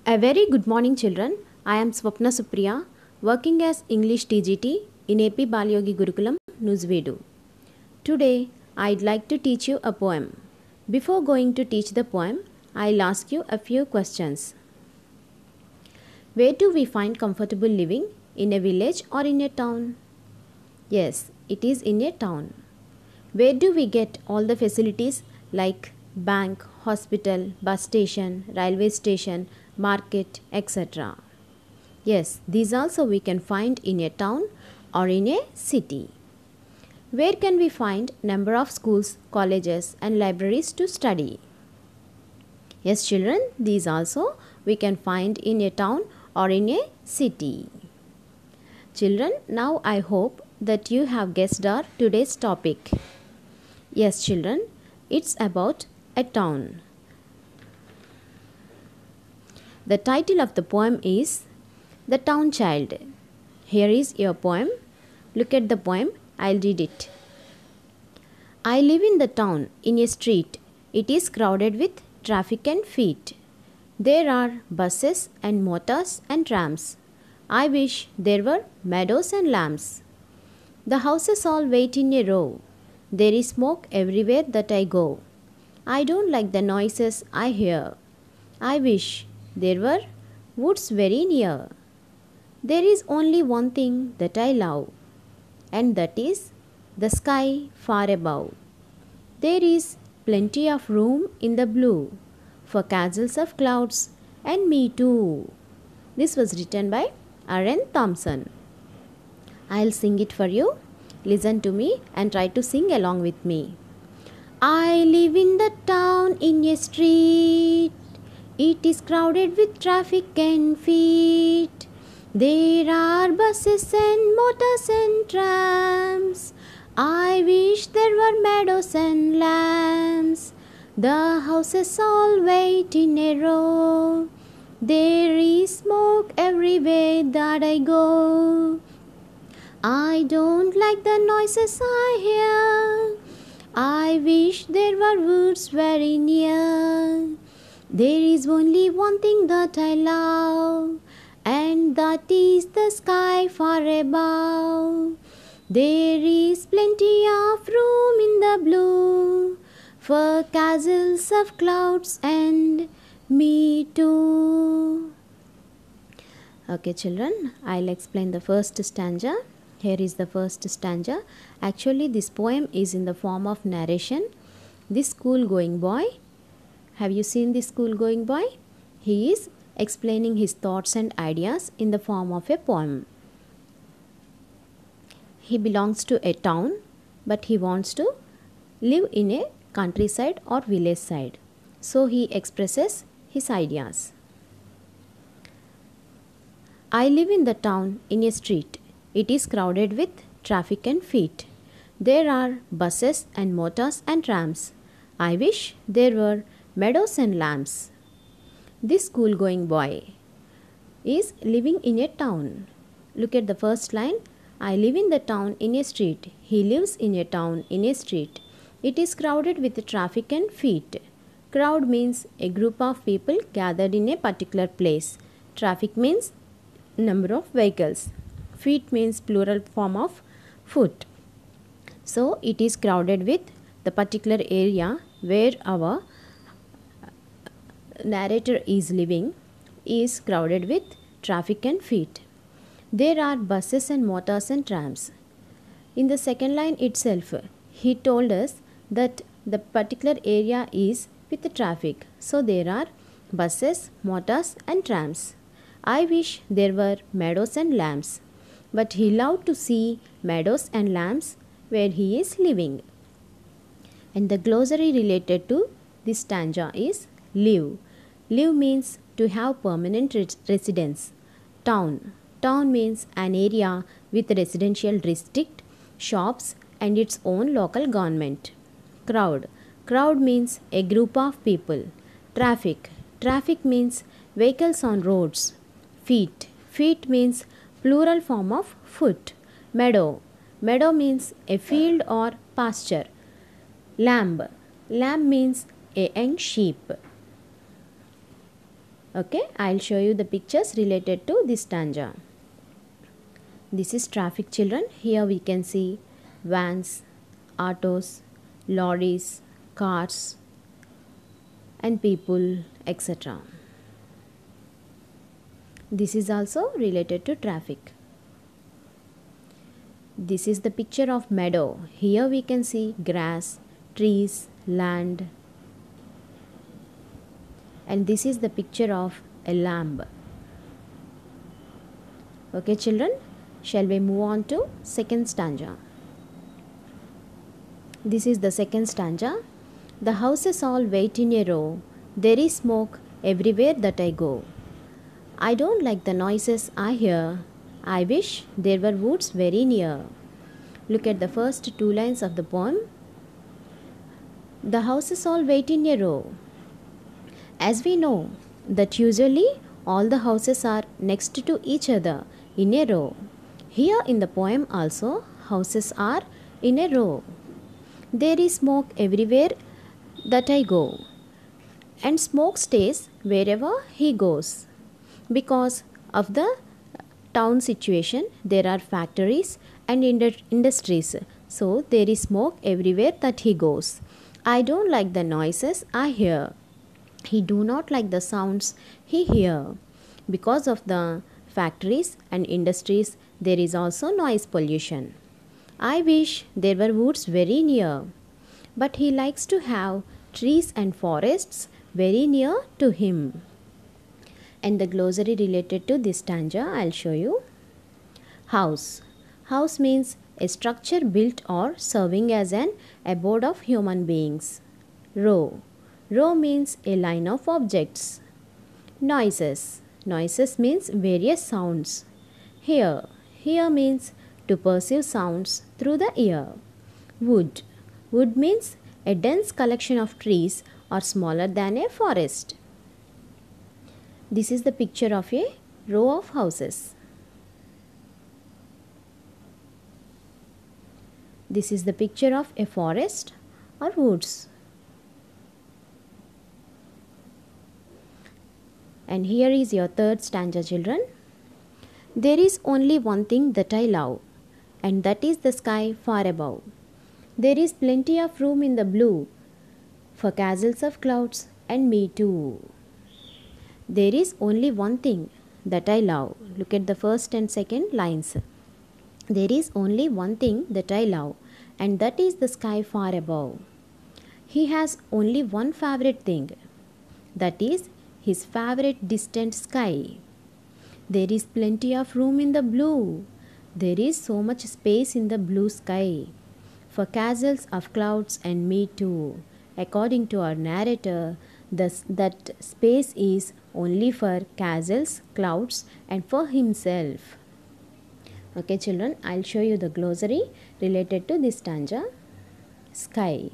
A very good morning, children. I am Swapna Supriya, working as English TGT in AP Balyogi Gurukulam, Nuzvedu. Today, I'd like to teach you a poem. Before going to teach the poem, I'll ask you a few questions. Where do we find comfortable living? In a village or in a town? Yes, it is in a town. Where do we get all the facilities like bank, hospital, bus station, railway station, market, etc.? Yes, these also we can find in a town or in a city. Where can we find number of schools, colleges and libraries to study? Yes, children, these also we can find in a town or in a city. Children, now I hope that you have guessed our today's topic. Yes, children, it's about a town. The title of the poem is The Town Child. Here is your poem. Look at the poem. I'll read it. I live in the town in a street. It is crowded with traffic and feet. There are buses and motors and trams. I wish there were meadows and lambs. The houses all wait in a row. There is smoke everywhere that I go. I don't like the noises I hear. I wish there were woods very near. There is only one thing that I love, and that is the sky far above. There is plenty of room in the blue for castles of clouds and me too. This was written by Aaron Thompson. I'll sing it for you. Listen to me and try to sing along with me. I live in the town in a street. It is crowded with traffic and feet. There are buses and motors and trams. I wish there were meadows and lambs. The houses all wait in a row. There is smoke everywhere that I go. I don't like the noises I hear. I wish there were woods very near. There is only one thing that I love, and that is the sky far above. There is plenty of room in the blue for castles of clouds and me too. Okay, children, I'll explain the first stanza. Here is the first stanza. Actually, this poem is in the form of narration. This school-going boy, have you seen this school-going boy? He is explaining his thoughts and ideas in the form of a poem. He belongs to a town, but he wants to live in a countryside or village side. So he expresses his ideas. I live in the town in a street. It is crowded with traffic and feet. There are buses and motors and trams. I wish there were meadows and lambs. This school-going boy is living in a town. Look at the first line. I live in the town in a street. He lives in a town in a street. It is crowded with traffic and feet. Crowd means a group of people gathered in a particular place. Traffic means number of vehicles. Feet means plural form of foot. So it is crowded with the particular area where our narrator is living is crowded with traffic and feet. There are buses and motors and trams. In the second line itself, he told us that the particular area is with traffic. So there are buses, motors and trams. I wish there were meadows and lambs. But he loved to see meadows and lambs where he is living. And the glossary related to this stanza is live. Live means to have permanent residence. Town. Town means an area with residential district, shops and its own local government. Crowd. Crowd means a group of people. Traffic. Traffic means vehicles on roads. Feet. Feet means plural form of foot. Meadow. Meadow means a field or pasture. Lamb. Lamb means a young sheep. Okay, I'll show you the pictures related to this stanza. This is traffic, children. Here we can see vans, autos, lorries, cars and people, etc. This is also related to traffic. This is the picture of meadow. Here we can see grass, trees, land. And this is the picture of a lamb. Okay, children, shall we move on to second stanza? This is the second stanza. The houses all wait in a row. There is smoke everywhere that I go. I don't like the noises I hear. I wish there were woods very near. Look at the first two lines of the poem. The houses all wait in a row. As we know that usually all the houses are next to each other in a row. Here in the poem also houses are in a row. There is smoke everywhere that I go. And smoke stays wherever he goes. Because of the town situation, there are factories and industries. So there is smoke everywhere that he goes. I don't like the noises I hear. He do not like the sounds he hear. Because of the factories and industries, there is also noise pollution. I wish there were woods very near. But he likes to have trees and forests very near to him. And the glossary related to this stanza I'll show you. House. House means a structure built or serving as an abode of human beings. Row. Row means a line of objects. Noises. Noises means various sounds. Hear. Hear means to perceive sounds through the ear. Wood. Wood means a dense collection of trees or smaller than a forest. This is the picture of a row of houses. This is the picture of a forest or woods. And here is your third stanza, children. There is only one thing that I love, and that is the sky far above. There is plenty of room in the blue for castles of clouds and me too. There is only one thing that I love. Look at the first and second lines. There is only one thing that I love, and that is the sky far above. He has only one favorite thing, that is his favorite distant sky. There is plenty of room in the blue. There is so much space in the blue sky for castles of clouds and me too. According to our narrator, that space is only for castles, clouds, and for himself. Okay, children, I'll show you the glossary related to this stanza. Sky.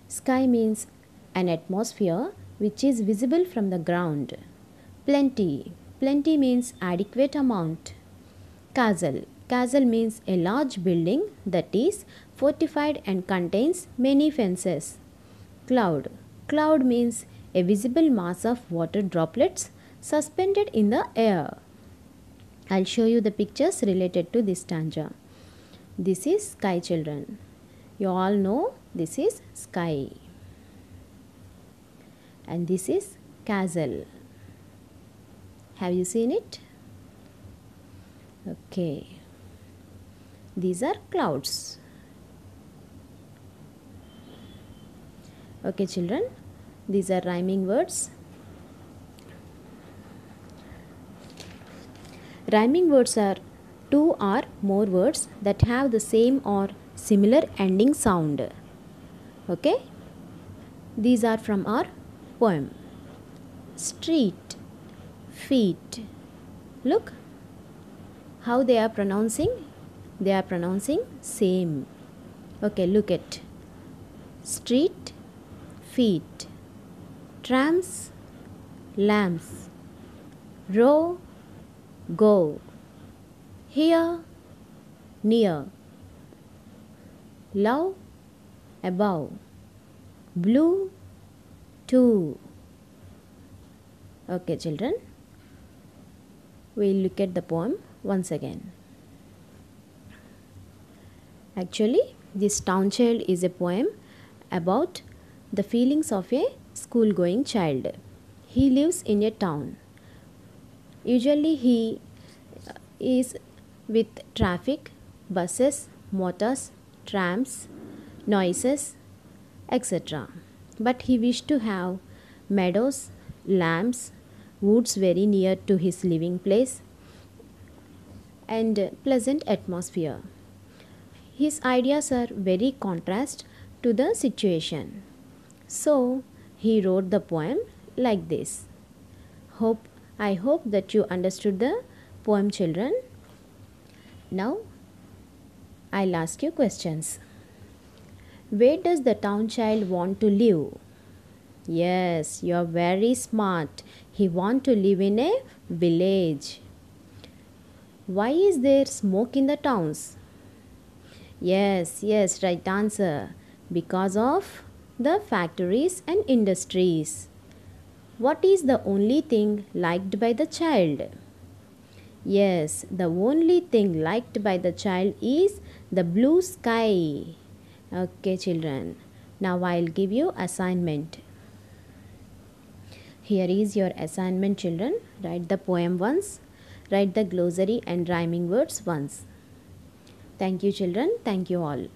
Sky means an atmosphere which is visible from the ground. Plenty. Plenty means adequate amount. Castle. Castle means a large building that is fortified and contains many fences. Cloud. Cloud means a visible mass of water droplets suspended in the air. I'll show you the pictures related to this stanza. This is sky, children. You all know this is sky. And this is castle. Have you seen it? Okay. These are clouds. Okay, children. These are rhyming words. Rhyming words are two or more words that have the same or similar ending sound. Okay? These are from our poem. Street, feet. Look how they are pronouncing. They are pronouncing same. Okay, look at street, feet. Trams, lamps. Row, go. Here, near. Love, above. Blue, two. Okay, children, we'll look at the poem once again. Actually, this Town Child is a poem about the feelings of a school-going child. He lives in a town. Usually he is with traffic, buses, motors, trams, noises, etc. But he wished to have meadows, lambs, woods very near to his living place, and pleasant atmosphere. His ideas are very contrast to the situation. So he wrote the poem like this. I hope that you understood the poem, children. Now I'll ask you questions. Where does the town child want to live? Yes, you're very smart. He wants to live in a village. Why is there smoke in the towns? Yes, right answer. Because of the factories and industries. What is the only thing liked by the child? Yes, the only thing liked by the child is the blue sky. Okay, children. Now I'll give you assignment. Here is your assignment, children. Write the poem once. Write the glossary and rhyming words once. Thank you, children. Thank you all.